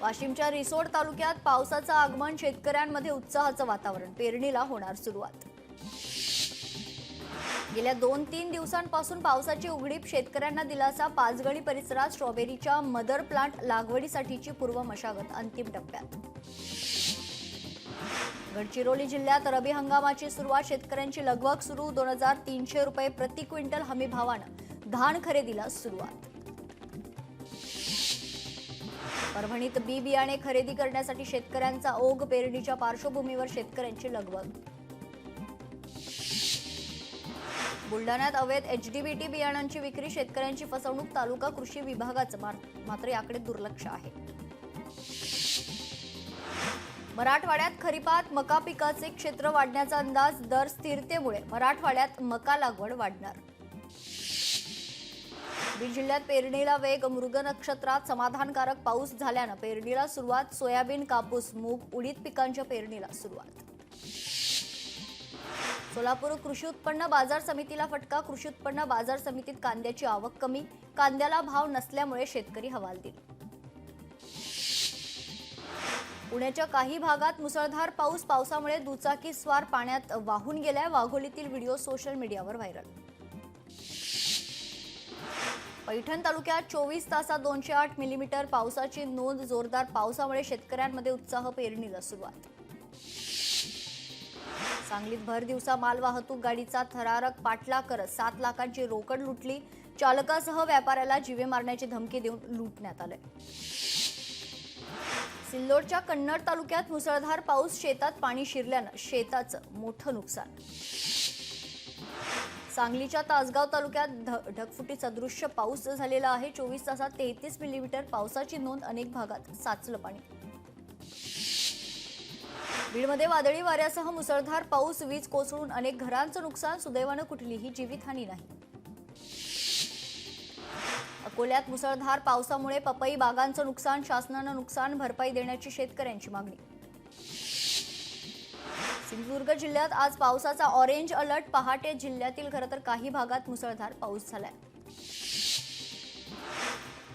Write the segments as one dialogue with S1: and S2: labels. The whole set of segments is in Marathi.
S1: वाशिमच्या रिसोड तालुक्यात पावसाचं आगमन, शेतकऱ्यांमध्ये उत्साहाचं वातावरण, पेरणीला होणार सुरुवात। गेल्या 2-3 दिवसांपासून पावसाची उघडीप, शेतकऱ्यांना दिलासा। पाचगणी परिसरात स्ट्रॉबेरीच्या मदर प्लांट लागवडीसाठीची पूर्व मशागत अंतिम टप्प्यात। गडचिरोली जिल्ह्यात रबी हंगामाची सुरुवात, शेतकऱ्यांची लगबग सुरू। 2300 रुपये प्रति क्विंटल हमी भावानं धान खरेदीला सुरुवात। परभणीत बी बियाणे खरेदी करण्यासाठी शेतकऱ्यांचा ओघ, पेरणीच्या पार्श्वभूमीवर शेतकऱ्यांची लगबग। बुलढाण्यात अवैध एचडीबीटी बियाणांची विक्री, शेतकऱ्यांची फसवणूक। तालुका कृषी विभागाचं मात्र याकडे दुर्लक्ष आहे। मराठवाड्यात खरीपात मका पिकाचे क्षेत्र वाढण्याचा अंदाज, दर स्थिरतेमुळे मराठवाड्यात मका लागवड वाढणार। बीड जिल्ह्यात पेरणीला वेग, मृग नक्षत्रात समाधानकारक पाऊस झाल्यानं पेरणीला सुरुवात। सोयाबीन, कापूस, मूग, उडीद पिकांच्या पेरणीला सुरुवात। सोलापूर कृषी उत्पन्न बाजार समितीला फटका, कृषी उत्पन्न बाजार समितीत कांद्याची आवक कमी, कांद्याला भाव नसल्यामुळे शेतकरी हवालदिल। पुण्याच्या काही भागात मुसळधार पाऊस, पावसामुळे दुचाकी स्वार पाण्यात वाहून गेलाय। वाघोलीतील व्हिडिओ सोशल मीडियावर व्हायरल। पैठण तालुक्यात 24 तासात 208 मिलीमीटर पावसाची नोंद, जोरदार पावसामुळे शेतकऱ्यांमध्ये उत्साह, पेरणीला सुरुवात। सांगलीत भर दिवसा मालवाहतूक गाडीचा थरारक पाठलाग करत 7 लाखांची रोकड लुटली, चालकासह व्यापाऱ्याला जीवे मारण्याची धमकी देऊन लुटण्यात आले। सिल्लोडच्या कन्नड तालुक्यात मुसळधार पाऊस, शेतात पाणी शिरल्यानं शेताचं मोठं नुकसान। सांगलीच्या तासगाव तालुक्यात ढगफुटी सदृश्य पाऊस झालेला आहे। 24 तासात 33 मिलीमीटर पावसाची नोंद, अनेक भागात साचलं पाणी। बीडमध्ये वादळी वाऱ्यासह मुसळधार पाऊस, वीज कोसळून अनेक घरांचं नुकसान, सुदैवानं कुठलीही जीवितहानी नाही। अकोल्यात मुसळधार पावसामुळे पपई बागांचं नुकसान, शासनानं नुकसान भरपाई देण्याची शेतकऱ्यांची मागणी। सिंधुदुर्ग जिल्ह्यात आज पावसाचा ऑरेंज अलर्ट, पहाटे जिल्ह्यातील खरं तर काही भागात मुसळधार पाऊस झालाय।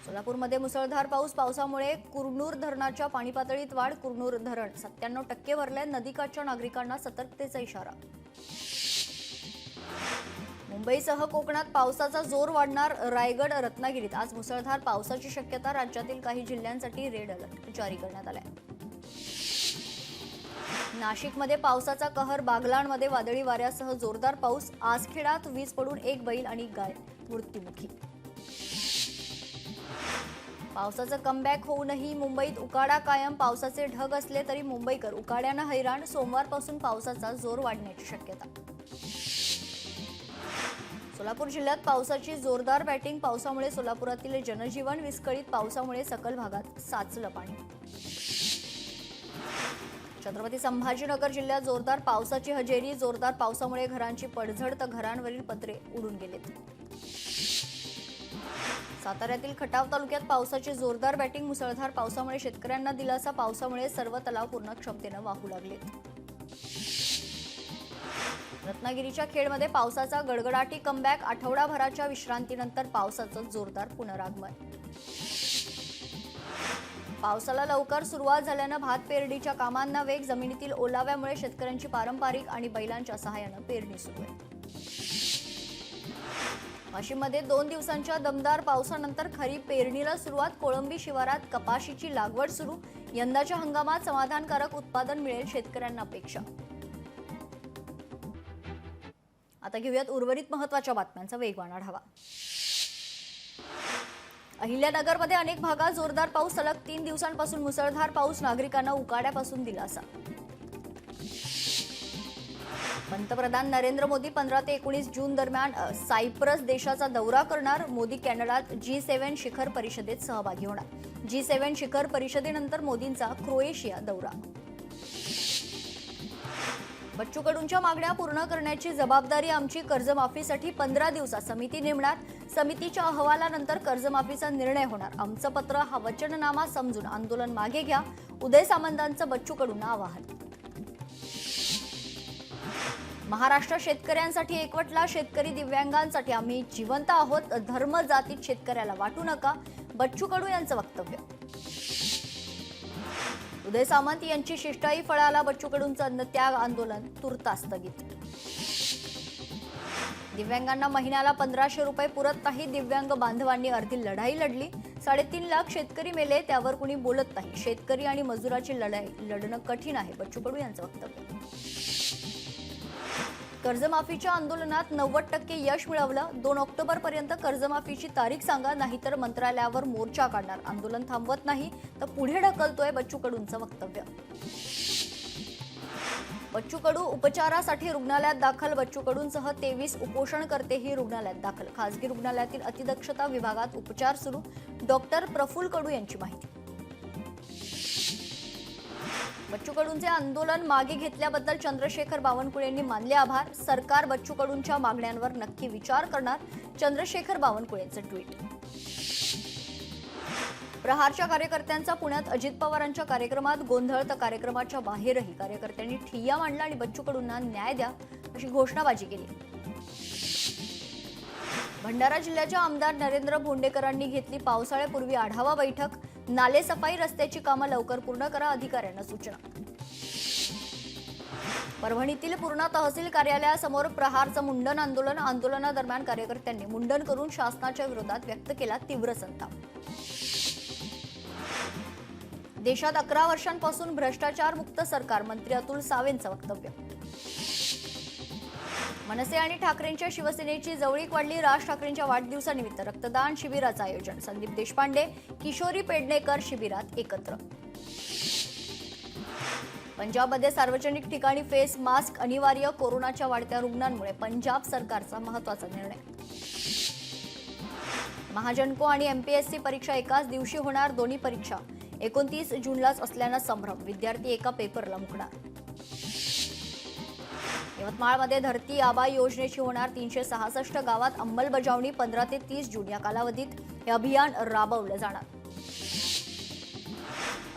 S1: सोलापूरमध्ये मुसळधार पाऊस, पावसामुळे कुरनूर धरणाच्या पाणी पातळीत वाढ, कुरनूर धरण 97% भरले, नदीकाठच्या नागरिकांना सतर्कतेचा इशारा। मुंबईसह कोकणात पावसाचा जोर वाढणार, रायगड, रत्नागिरीत आज मुसळधार पावसाची शक्यता, राज्यातील काही जिल्ह्यांसाठी रेड अलर्ट जारी करण्यात आलाय। नाशिकमध्ये पावसाचा कहर, बागलाणमध्ये वादळी वाऱ्यासह जोरदार पाऊस, आसखेडात वीज पडून एक बैल आणि गाय मृत्युमुखी। पावसाचं कमबॅक होऊनही मुंबईत उकाडा कायम, पावसाचे ढग असले तरी मुंबईकर उकाड्यानं हैराण, सोमवारपासून पावसाचा जोर वाढण्याची शक्यता। सोलापूर जिल्ह्यात पावसाची जोरदार बॅटिंग, पावसामुळे सोलापुरातील जनजीवन विस्कळीत, पावसामुळे सकल भागात साचलं पाणी। छत्रपती संभाजीनगर जिल्ह्यात जोरदार पावसाची हजेरी, जोरदार पावसामुळे घरांची पडझड, तर घरांवरील पत्रे उडून गेलेत। साताऱ्यातील खटाव तालुक्यात पावसाची जोरदार बॅटिंग, मुसळधार पावसामुळे शेतकऱ्यांना दिलासा, पावसामुळे सर्व तलाव पूर्ण क्षमतेनं वाहू लागलेत। रत्नागिरीच्या खेडमध्ये पावसाचा गडगडाटी कमबॅक, आठवडाभराच्या विश्रांतीनंतर पावसाचं जोरदार पुनरागमन। पावसाला लवकर सुरुवात झाल्यानं भात पेरणीच्या कामांना वेग, जमिनीतील ओलाव्यामुळे शेतकऱ्यांची पारंपरिक आणि बैलांच्या सहाय्यानं पेरणी सुरू आहे। वाशिममध्ये 2 दिवसांच्या दमदार पावसानंतर खरीप पेरणीला सुरुवात, कोळंबी शिवारात कपाशीची लागवड सुरू, यंदाच्या हंगामात समाधानकारक उत्पादन मिळेल, शेतकऱ्यांना अपेक्षा। आता घेऊयात उर्वरित महत्त्वाच्या बातम्यांचा वेगवान आढावा। अहिल्यानगरमध्ये अनेक भागात जोरदार पाऊस, सलग 3 दिवसांपासून मुसळधार पाऊस, नागरिकांना उकाड्यापासून दिलासा। पंतप्रधान नरेंद्र मोदी 15 ते 19 जून दरम्यान सायप्रस देशाचा दौरा करणार, मोदी कॅनडात G7 शिखर परिषदेत सहभागी होणार। G7 शिखर परिषदेनंतर मोदींचा क्रोएशिया दौरा। बच्चू कडूंच्या मागण्या पूर्ण करण्याची जबाबदारी आमची, कर्जमाफीसाठी 15 दिवसात समिती नेमणार, समितीच्या अहवालानंतर कर्जमाफीचा निर्णय होणार, आमचं पत्र हा वचननामा समजून आंदोलन मागे घ्या, उदय सामंतांचं बच्चू कडूंना आवाहन। महाराष्ट्र शेतकऱ्यांसाठी एकवटला, शेतकरी दिव्यांगांसाठी आम्ही जिवंत आहोत, धर्म जातीत शेतकऱ्याला वाटू नका, बच्चू कडू यांचं वक्तव्य। उदय सामंत यांची शिष्टाई फळाला, बच्चू कडूंचं अन्नत्याग आंदोलन तुर्तास स्थगित. दिव्यांगांना महिन्याला 1500 रुपये पुरत नाही. दिव्यांग बांधवांनी अर्धी लढाई लढली. 3.5 लाख शेतकरी मेले, त्यावर कुणी बोलत नाही. शेतकरी आणि मजुराची लढाई लढणं कठीण आहे, बच्चू कडू यांचं वक्तव्य. कर्जमाफीच्या आंदोलनात 90% यश मिळवलं. 2 ऑक्टोबरपर्यंत कर्जमाफीची तारीख सांगा, नाहीतर मंत्रालयावर मोर्चा काढणार. आंदोलन थांबवत नाही तर पुढे ढकलतोय, बच्चू कडूंचं वक्तव्य. बच्चू कडू उपचारासाठी रुग्णालयात दाखल. बच्चू कडूंसह 23 उपोषणकर्तेही रुग्णालयात दाखल. खासगी रुग्णालयातील अतिदक्षता विभागात उपचार सुरू. डॉक्टर प्रफुल्ल कडू यांची माहिती. बच्चू कडूंचे आंदोलन मागे घेतल्याबद्दल चंद्रशेखर बावनकुळे यांनी मानले आभार. सरकार बच्चू कडूंच्या मागण्यांवर नक्की विचार करणार. चंद्रशेखर बावनकुळेंचं ट्विट. प्रहारच्या कार्यकर्त्यांचा पुण्यात अजित पवारांच्या कार्यक्रमात गोंधळ, तर कार्यक्रमाच्या बाहेरही कार्यकर्त्यांनी ठिय्या मांडला आणि बच्चू कडूंना न्याय द्या अशी घोषणाबाजी केली. भंडारा जिल्ह्याच्या आमदार नरेंद्र भोंडेकरांनी घेतली पावसाळ्यापूर्वी आढावा बैठक. नाले सफाई, रस्त्याची कामं लवकर पूर्ण करा, अधिकाऱ्यांना सूचना. परभणीतील पूर्णा तहसील कार्यालयासमोर प्रहारचं मुंडन आंदोलन. आंदोलनादरम्यान कार्यकर्त्यांनी मुंडन करून शासनाच्या विरोधात व्यक्त केला तीव्र संताप. देशात 11 वर्षांपासून भ्रष्टाचार मुक्त सरकार, मंत्री अतुल सावेंचं वक्तव्य. मनसे आणि ठाकरेंच्या शिवसेनेची जवळीक वाढली. राज ठाकरेंच्या वाढदिवसानिमित्त रक्तदान शिबिराचं आयोजन. संदीप देशपांडे, किशोरी पेडणेकर शिबिरात एकत्र. पंजाबमध्ये सार्वजनिक ठिकाणी फेस मास्क अनिवार्य. कोरोनाच्या वाढत्या रुग्णांमुळे पंजाब सरकारचा महत्त्वाचा निर्णय. महाजनको आणि एमपीएससी परीक्षा एकाच दिवशी होणार. दोन्ही परीक्षा 29 जूनलाच असल्यानं संभ्रम. विद्यार्थी एका पेपरला मुकणार. यवतमाळमध्ये धरती आबा योजनेची होणार 366 गावात अंमलबजावणी. 15 ते 30 जून या कालावधीत हे अभियान राबवलं जाणार.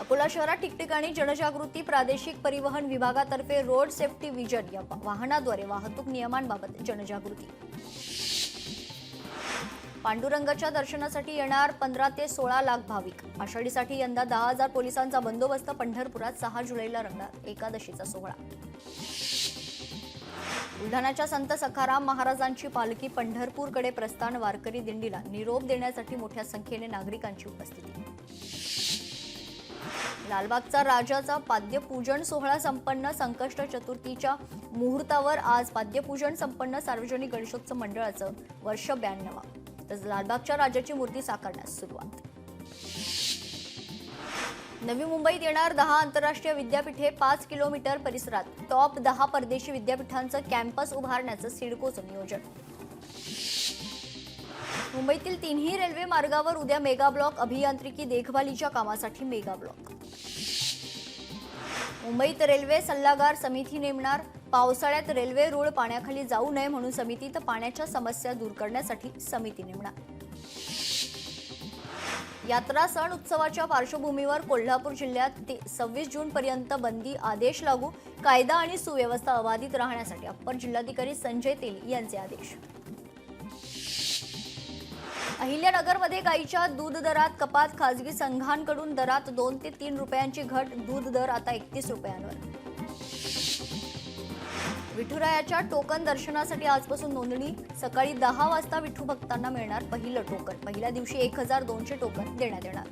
S1: अकोला शहरात ठिकठिकाणी जनजागृती. प्रादेशिक परिवहन विभागातर्फे रोड सेफ्टी विजन या वाहनाद्वारे वाहतूक नियमांबाबत जनजागृती. पांडुरंगाच्या दर्शनासाठी येणार 15 ते 16 लाख भाविक. आषाढीसाठी यंदा 10,000 पोलिसांचा बंदोबस्त. पंढरपुरात 6 जुलैला रंगणार एकादशीचा सोहळा. बुलढाण्याच्या संत सखाराम महाराजांची पालखी पंढरपूरकडे प्रस्थान. वारकरी दिंडीला निरोप देण्यासाठी मोठ्या संख्येने नागरिकांची उपस्थिती. लालबागचा राजाचा पाद्यपूजन सोहळा संपन्न. संकष्ट चतुर्थीच्या मुहूर्तावर आज पाद्यपूजन संपन्न. सार्वजनिक गणेशोत्सव मंडळाचं वर्ष 92. तर लालबागच्या राजाची मूर्ती साकारण्यास सुरुवात. नवी मुंबईत येणार 10 आंतरराष्ट्रीय विद्यापीठे. 5 किलोमीटर परिसरात टॉप 10 परदेशी विद्यापीठांचं कॅम्पस उभारण्याचं सिडकोचं नियोजन. मुंबईतील 3ही रेल्वे मार्गावर उद्या मेगा ब्लॉक. अभियांत्रिकी देखभालीच्या कामासाठी मेगा ब्लॉक. मुंबईत रेल्वे सल्लागार समिती नेमणार. पावसाळ्यात रेल्वे रूळ पाण्याखाली जाऊ नये म्हणून समिती, तर पाण्याच्या समस्या दूर करण्यासाठी समिती नेमणार. यात्रा सण उत्सवाच्या पार्श्वभूमीवर कोल्हापूर जिल्ह्यात 26 जून पर्यंत बंदी आदेश लागू. कायदा आणि सुव्यवस्था अबाधित राहण्यासाठी अप्पर जिल्हाधिकारी संजय तेली यांचे आदेश. अहिल्यानगरमध्ये गाईच्या दूध दरात कपात. खासगी संघांकडून दरात 2 ते 3 रुपयांची घट. दूध दर आता 31 रुपयांवर. विठुरायाच्या टोकन दर्शनासाठी आजपासून नोंदणी. सकाळी 10 वाजता विठू भक्तांना मिळणार पहिलं टोकन. पहिल्या दिवशी 1200 टोकन देण्यात येणार.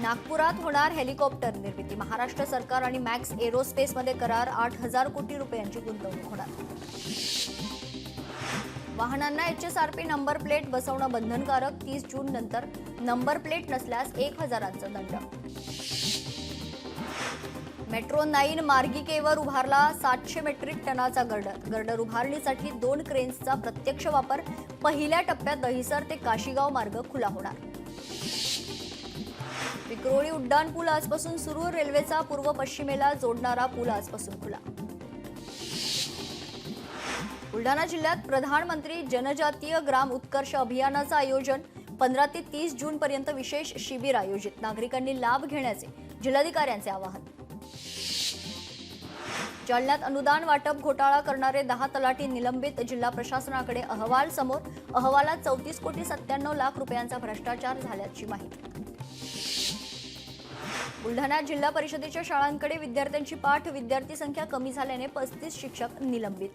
S1: नागपुरात होणार हेलिकॉप्टर निर्मिती. महाराष्ट्र सरकार आणि मॅक्स एरोस्पेसमध्ये करार. 8,000 कोटी रुपयांची गुंतवणूक होणार. वाहनांना HSRP नंबर प्लेट बसवणं बंधनकारक. 30 जून नंतर नंबर प्लेट नसल्यास 1,000चा दंड. मेट्रो 9 मार्गिकेवर उभारला 700 मेट्रिक टनाचा गर्डर. गर्डर उभारणीसाठी 2 क्रेन्सचा प्रत्यक्ष वापर. पहिल्या टप्प्यात दहिसर ते काशीगाव मार्ग खुला होणार. विक्रोळी उड्डाण पूल आजपासून सुरू. रेल्वेचा पूर्व पश्चिमेला जोडणारा पूल आजपासून खुला. बुलढाणा जिल्ह्यात प्रधानमंत्री जनजातीय ग्राम उत्कर्ष अभियानाचं आयोजन. 15 ते 30 जून पर्यंत विशेष शिबिर आयोजित. नागरिकांनी लाभ घेण्याचे जिल्हाधिकाऱ्यांचे आवाहन. जालन्यात अनुदान वाटप घोटाळा करणारे 10 तलाठी निलंबित. जिल्हा प्रशासनाकडे अहवाल समोर. अहवालात 34 कोटी 97 लाख रुपयांचा भ्रष्टाचार झाल्याची माहिती. बुलढाण्यात जिल्हा परिषदेच्या शाळांकडे विद्यार्थ्यांची पाठ, विद्यार्थी संख्या कमी झाल्याने 35 शिक्षक निलंबित.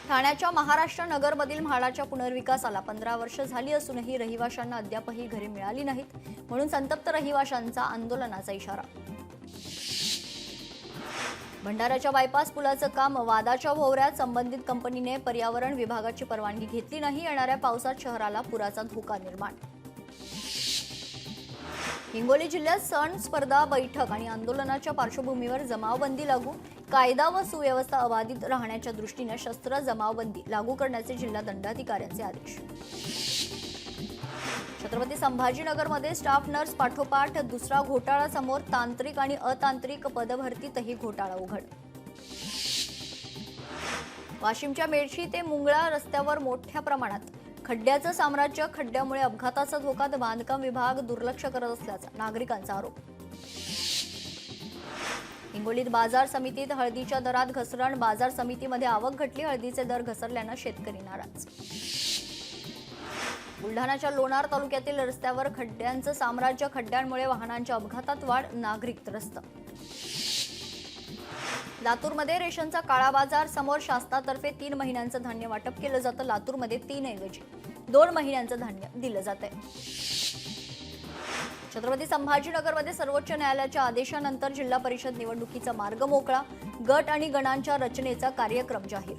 S1: ठाण्याच्या महाराष्ट्र नगरमधील म्हाडाच्या पुनर्विकासाला 15 वर्ष झाली असूनही रहिवाशांना अद्यापही घरे मिळाली नाहीत, म्हणून संतप्त रहिवाशांचा आंदोलनाचा इशारा. भंडाऱ्याच्या बायपास पुलाचं काम वादाच्या भोवऱ्यात. संबंधित कंपनीने पर्यावरण विभागाची परवानगी घेतली नाही. येणाऱ्या पावसात शहराला पुराचा धोका निर्माण. हिंगोली जिल्ह्यात सण, स्पर्धा, बैठक आणि आंदोलनाच्या पार्श्वभूमीवर जमावबंदी लागू. कायदा व सुव्यवस्था अबाधित राहण्याच्या दृष्टीने शस्त्र जमावबंदी लागू करण्याचे जिल्हा दंडाधिकाऱ्यांचे आदेश. छत्रपती संभाजीनगरमध्ये स्टाफ नर्स पाठोपाठ दुसरा घोटाळा समोर. तांत्रिक आणि अतांत्रिक पदभरतीतही घोटाळा उघड. वाशिमच्या मेडशी ते मुंगळा रस्त्यावर मोठ्या प्रमाणात खड्ड्याचं साम्राज्य. खड्ड्यामुळे अपघाताचा धोका. बांधकाम विभाग दुर्लक्ष करत असल्याचा नागरिकांचा आरोप. हिंगोलीत बाजार समितीत हळदीच्या दरात घसरण. बाजार समितीमध्ये आवक घटली. हळदीचे दर घसरल्यानं शेतकरी नाराज. बुलढाण्याच्या लोणार तालुक्यातील रस्त्यावर खड्ड्यांचं साम्राज्य. खड्ड्यांमुळे वाहनांच्या अपघातात वाढ. नागरिक त्रस्त. लातूरमध्ये रेशनचा काळा बाजार समोर. शासनातर्फे 3 महिन्यांचं धान्य वाटप केलं जातं. लातूरमध्ये 3 ऐवजी 2 महिन्यांचं धान्य दिलं जात आहे. छत्रपती संभाजीनगरमध्ये सर्वोच्च न्यायालयाच्या आदेशानंतर जिल्हा परिषद निवडणुकीचा मार्ग मोकळा. गट आणि गणांच्या रचनेचा कार्यक्रम जाहीर.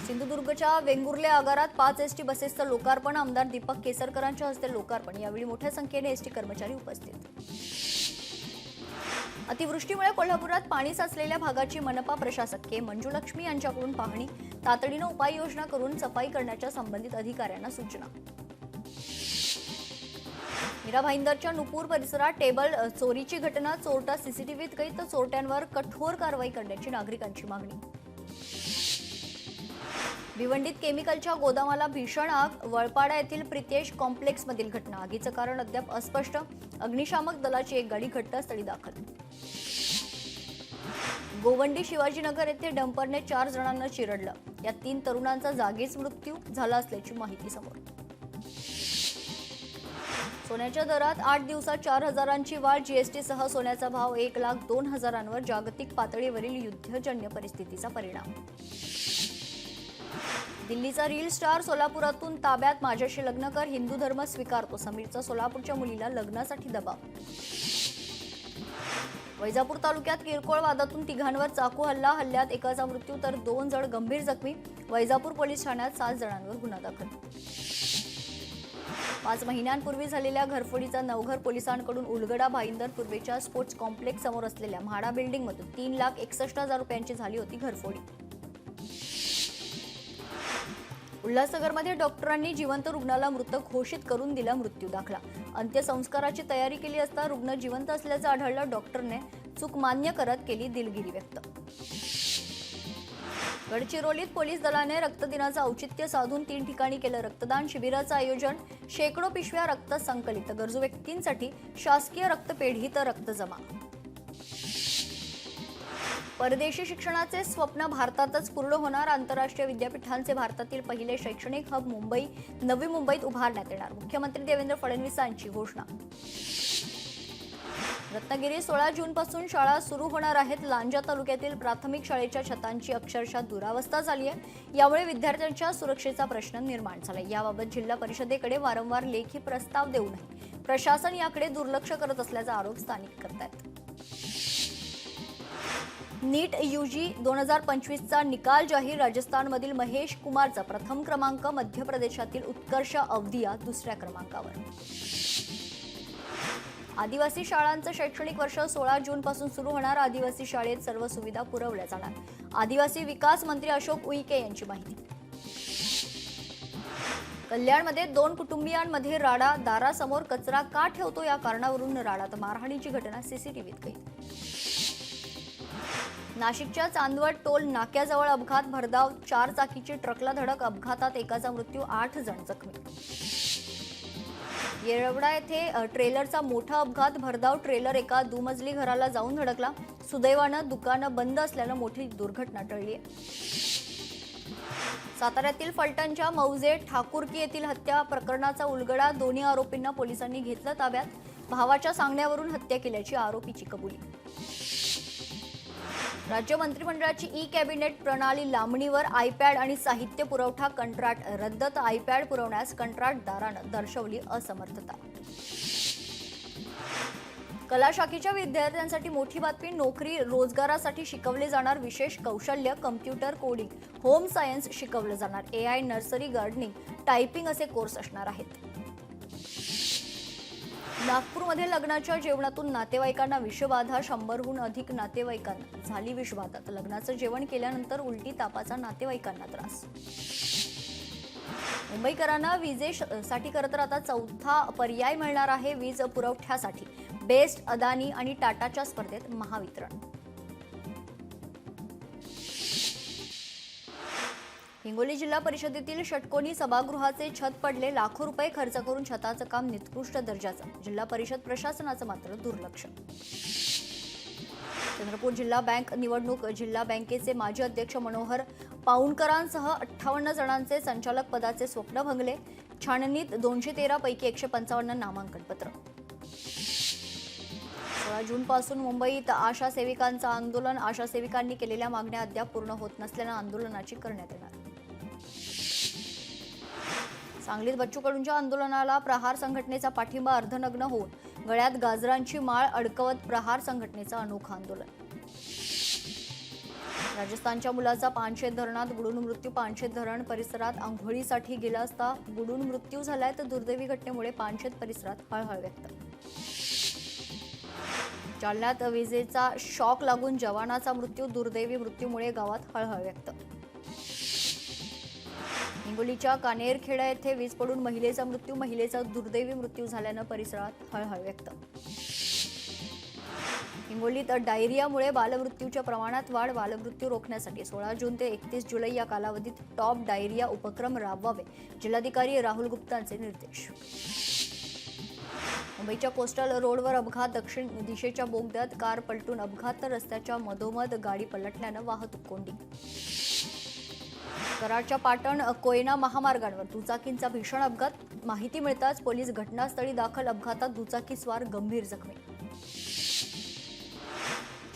S1: सिंधुदुर्गच्या वेंगुर्ले आगारात 5 एसटी बसेसचं लोकार्पण. आमदार दीपक केसरकरांच्या हस्ते लोकार्पण. यावेळी मोठ्या संख्येने एसटी कर्मचारी उपस्थित. अतिवृष्टीमुळे कोल्हापुरात पाणी साचलेल्या भागाची मनपा प्रशासक के मंजुलक्ष्मी यांच्याकडून पाहणी. तातडीनं उपाययोजना करून सफाई करण्याच्या संबंधित अधिकाऱ्यांना सूचना. मीरा भाईंदरच्या नुपूर परिसरात टेबल चोरीची घटना. चोरटा सीसीटीव्हीत कैद. तर चोरट्यांवर कठोर कारवाई करण्याची नागरिकांची मागणी. भिवंडीत केमिकलच्या गोदामाला भीषण आग. वळपाडा येथील प्रितेश कॉम्प्लेक्समधील घटना. आगीचं कारण अद्याप अस्पष्ट. अग्निशामक दलाची एक गाडी घटनास्थळी दाखल. गोवंडी शिवाजीनगर येथे डंपरने 4 जणांना चिरडलं. या 3 तरुणांचा जागीच मृत्यू झाला असल्याची माहिती समोर. सोन्याच्या दरात 8 दिवसात 4,000ची वाढ. जीएसटीसह सोन्याचा भाव 1,02,000 जागतिक पातळीवरील युद्धजन्य परिस्थितीचा परिणाम. दिल्लीचा रील स्टार सोलापुरातून ताब्यात. माझ्याशी लग्न कर, हिंदू धर्म स्वीकारतो. समीरचा सोलापूरच्या मुलीला लग्नासाठी दबाव. वैजापूर तालुक्यात किरकोळ वादातून 3घांवर चाकू हल्ला. हल्ल्यात एकाचा मृत्यू तर 2 जण गंभीर जखमी. वैजापूर पोलीस ठाण्यात 7 जणांवर गुन्हा दाखल. 5 महिन्यांपूर्वी झालेल्या घरफोडीचा नवघर पोलिसांकडून उलगडा. भाईंदर पूर्वेच्या स्पोर्ट्स कॉम्प्लेक्स समोर असलेल्या म्हाडा बिल्डिंगमधून 3,61,000 रुपयांची झाली होती घरफोडी. उल्हासनगरमध्ये डॉक्टरांनी जिवंत रुग्णाला मृत घोषित करून दिला मृत्यू दाखला. अंत्यसंस्काराची तयारी केली असता रुग्ण जिवंत असल्याचं आढळलं. डॉक्टरने चूक मान्य करत केली दिलगिरी व्यक्त. गडचिरोलीत पोलीस दलाने रक्तदिनाचं औचित्य साधून 3 ठिकाणी केलं रक्तदान. शिबिराचं आयोजन. शेकडो पिशव्या रक्त संकलित. गरजू व्यक्तींसाठी शासकीय रक्तपेढीत रक्त जमा. परदेशी शिक्षणाचे स्वप्न भारतातच पूर्ण होणार. आंतरराष्ट्रीय विद्यापीठांचे भारतातील पहिले शैक्षणिक हब मुंबई, नवी मुंबईत उभारण्यात येणार. मुख्यमंत्री देवेंद्र फडणवीसांची घोषणा. रत्नागिरी 16 जूनपासून शाळा सुरू होणार आहेत. लांजा तालुक्यातील प्राथमिक शाळेच्या छतांची अक्षरशः दुरावस्था झाली आहे. यामुळे विद्यार्थ्यांच्या सुरक्षेचा प्रश्न निर्माण झाला. याबाबत जिल्हा परिषदेकडे वारंवार लेखी प्रस्ताव देऊनही प्रशासन याकडे दुर्लक्ष करत असल्याचा आरोप स्थानिक करतायत. नीट यूजी 2025चा निकाल जाहीर. राजस्थानमधील महेश कुमारचा प्रथम क्रमांक. मध्य प्रदेशातील उत्कर्ष अवधिया 2ऱ्या क्रमांकावर. आदिवासी शाळांचं शैक्षणिक वर्ष 16 जूनपासून सुरू होणार. आदिवासी शाळेत सर्व सुविधा पुरवल्या जाणार. आदिवासी विकास मंत्री अशोक उईके यांची माहिती. कल्याणमध्ये 2 कुटुंबियांमध्ये राडा. दारासमोर कचरा का ठेवतो या कारणावरून राडात मारहाणीची घटना सीसीटीव्हीत कैद. नाशिकच्या चांदवड टोल नाक्याजवळ अपघात. भरधाव 4 चाकीची ट्रकला धडक. अपघातात एकाचा मृत्यू, 8 जण जखमी. येरवडा येथे ट्रेलरचा मोठा अपघात. भरधाव ट्रेलर एका दुमजली घराला जाऊन धडकला. सुदैवानं दुकानं बंद असल्यानं मोठी दुर्घटना टळली. साताऱ्यातील फलटणच्या मौजे ठाकुरकी येथील हत्या प्रकरणाचा उलगडा, दोन्ही आरोपींना पोलिसांनी घेतलं ताब्यात. भावाच्या सांगण्यावरून हत्या केल्याची आरोपीची कबुली. राज्य मंत्रिमंडळाची ई कॅबिनेट प्रणाली लांबणीवर, आयपॅड आणि साहित्य पुरवठा कंत्राट रद्द. आयपॅड पुरवण्यास कंत्राटदारानं दर्शवली असमर्थता. कला शाखेच्या विद्यार्थ्यांसाठी मोठी बातमी. नोकरी रोजगारासाठी शिकवले जाणार विशेष कौशल्य, कम्प्युटर कोडिंग, होम सायन्स शिकवलं जाणार. AI, नर्सरी, गार्डनिंग, टायपिंग असे कोर्स असणार आहेत. नागपूरमध्ये लग्नाच्या जेवणातून नातेवाईकांना विषबाधा, 100हून अधिक नातेवाईकांना झाली विषबाधा. लग्नाचं जेवण केल्यानंतर उलटी तापाचा नातेवाईकांना त्रास. मुंबईकरांना विजेसाठी खरं तर आता चौथा पर्याय मिळणार आहे वीज पुरवठ्यासाठी. बेस्ट, अदानी आणि टाटाच्या स्पर्धेत महावितरण. हिंगोली जिल्हा परिषदेतील षटकोनी सभागृहाचे छत पडले. लाखो रुपये खर्च करून छताचं काम निकृष्ट दर्जाचं. जिल्हा परिषद प्रशासनाचं मात्र दुर्लक्ष. चंद्रपूर जिल्हा बँक निवडणूक. जिल्हा बँकेचे माजी अध्यक्ष मनोहर पाऊणकरांसह 58 जणांचे संचालक पदाचे स्वप्न भंगले. छाननीत 213 पैकी 155 नामांकन पत्र. 16 जूनपासून मुंबईत आशा सेविकांचं आंदोलन. आशा सेविकांनी केलेल्या मागण्या अद्याप पूर्ण होत नसल्यानं आंदोलनाची करण्यात येणार. सांगलीत बच्चू कडूंच्या आंदोलनाला प्रहार संघटनेचा पाठिंबा. अर्धनग्न होऊन गळ्यात गाजरांची माळ अडकवत प्रहार संघटनेचं अनोखं आंदोलन. राजस्थानच्या मुलाचा पानशेत धरणात बुडून मृत्यू. पानशेत धरण परिसरात आंघोळीसाठी गेला असता बुडून मृत्यू झालाय. तर दुर्दैवी घटनेमुळे पानशेत परिसरात हळहळ व्यक्त. जालन्यात विजेचा शॉक लागून जवानाचा मृत्यू. दुर्दैवी मृत्यूमुळे गावात हळहळ व्यक्त. हिंगोलीच्या कानेरखेडा येथे वीज पडून महिलेचा मृत्यू. महिलेचा दुर्दैवी मृत्यू झाल्यानं परिसरात हळहळ व्यक्त. हिंगोलीत डायरियामुळे बालमृत्यूच्या प्रमाणात वाढ. बालमृत्यू रोखण्यासाठी 16 जून ते 31 जुलै या कालावधीत टॉप डायरिया उपक्रम राबवावे. जिल्हाधिकारी राहुल गुप्तांचे निर्देश. मुंबईच्या कोस्टल रोडवर अपघात. दक्षिण दिशेच्या बोगद्यात कार पलटून अपघात. तर रस्त्याच्या मधोमध गाडी पलटल्यानं वाहतूक कोंडी. कराडच्या पाटण कोयना महामार्गावर दुचाकींचा भीषण अपघात. माहिती मिळताच पोलीस घटनास्थळी दाखल. अपघातात दुचाकीस्वार गंभीर जखमी.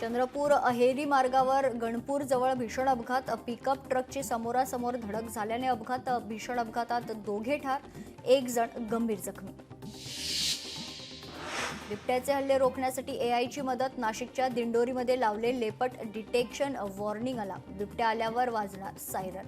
S1: चंद्रपूर अहेरी मार्गावर गणपूर जवळ भीषण अपघात. पिकअप ट्रकची समोरासमोर धडक झाल्याने अपघात. भीषण अपघातात 2 ठार, 1 जण गंभीर जखमी. बिबट्याचे हल्ले रोखण्यासाठी AIची मदत. नाशिकच्या दिंडोरीमध्ये लावले लेपट डिटेक्शन वॉर्निंग अलार्म. बिबट्या आल्यावर वाजणार सायरन.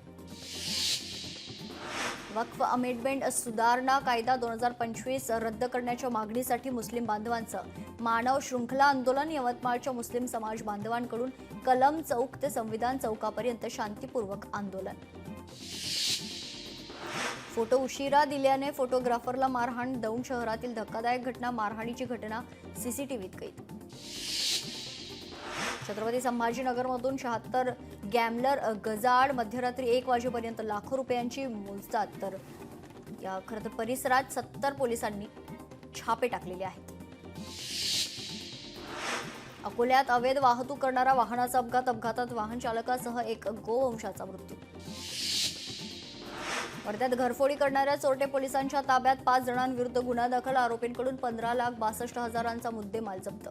S1: वक्फ अमेंडमेंट सुधारणा कायदा 2025 रद्द करण्याच्या मागणीसाठी मुस्लिम बांधवांचं मानव शृंखला आंदोलन. यवतमाळच्या मुस्लिम समाज बांधवांकडून कलम चौक ते संविधान चौकापर्यंत शांतीपूर्वक आंदोलन. फोटो उशिरा दिल्याने फोटोग्राफरला मारहाण. दौंड शहरातील धक्कादायक घटना. मारहाणीची घटना CCTVत कैद. छत्रपती संभाजीनगरमधून 76 गॅमलर गजाआड. मध्यरात्री 1 वाजेपर्यंत लाखो रुपयांची मोजदाद. तर या खरं तर परिसरात 70 पोलिसांनी छापे टाकलेले आहेत. अकोल्यात अवैध वाहतूक करणारा वाहनाचा अपघात. अपघातात वाहन चालकासह 1 गोवंशाचा मृत्यू. वर्ध्यात घरफोडी करणाऱ्या चोरटे पोलिसांच्या ताब्यात. 5 जणांविरुद्ध गुन्हा दाखल. आरोपींकडून 15,62,000चा मुद्देमाल जप्त.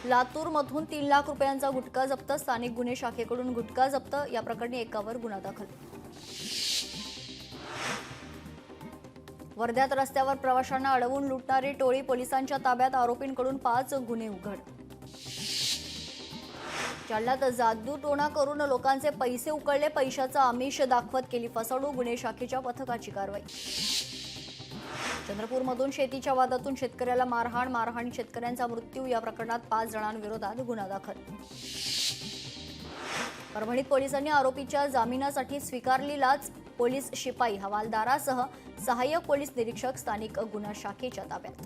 S1: लातूरमधून 3 लाख रुपयांचा गुटखा जप्त. स्थानिक गुन्हे शाखेकडून गुटखा जप्त. या प्रकरणी एकावर गुन्हा दाखल. वर्ध्यात रस्त्यावर प्रवाशांना अडवून लुटणारी टोळी पोलिसांच्या ताब्यात. आरोपींकडून 5 गुन्हे उघड. जालन्यात जादूटोणा करून लोकांचे पैसे उकळले. पैशाचं आमिष दाखवत केली फसवणूक. गुन्हे शाखेच्या पथकाची कारवाई. चंद्रपूरमधून शेतीच्या वादातून शेतकऱ्याला मारहाण. मारहाणी शेतकऱ्यांचा मृत्यू. या प्रकरणात 5 जणांविरोधात गुन्हा दाखल. परभणीत पोलिसांनी आरोपीच्या जामिनासाठी स्वीकारली लाच. पोलीस शिपाई हवालदारासह सहाय्यक पोलीस निरीक्षक स्थानिक गुन्हा शाखेच्या ताब्यात.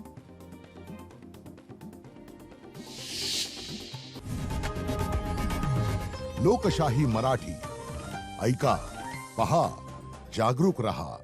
S2: लोकशाही मराठी ऐका, पहा, जागरूक रहा.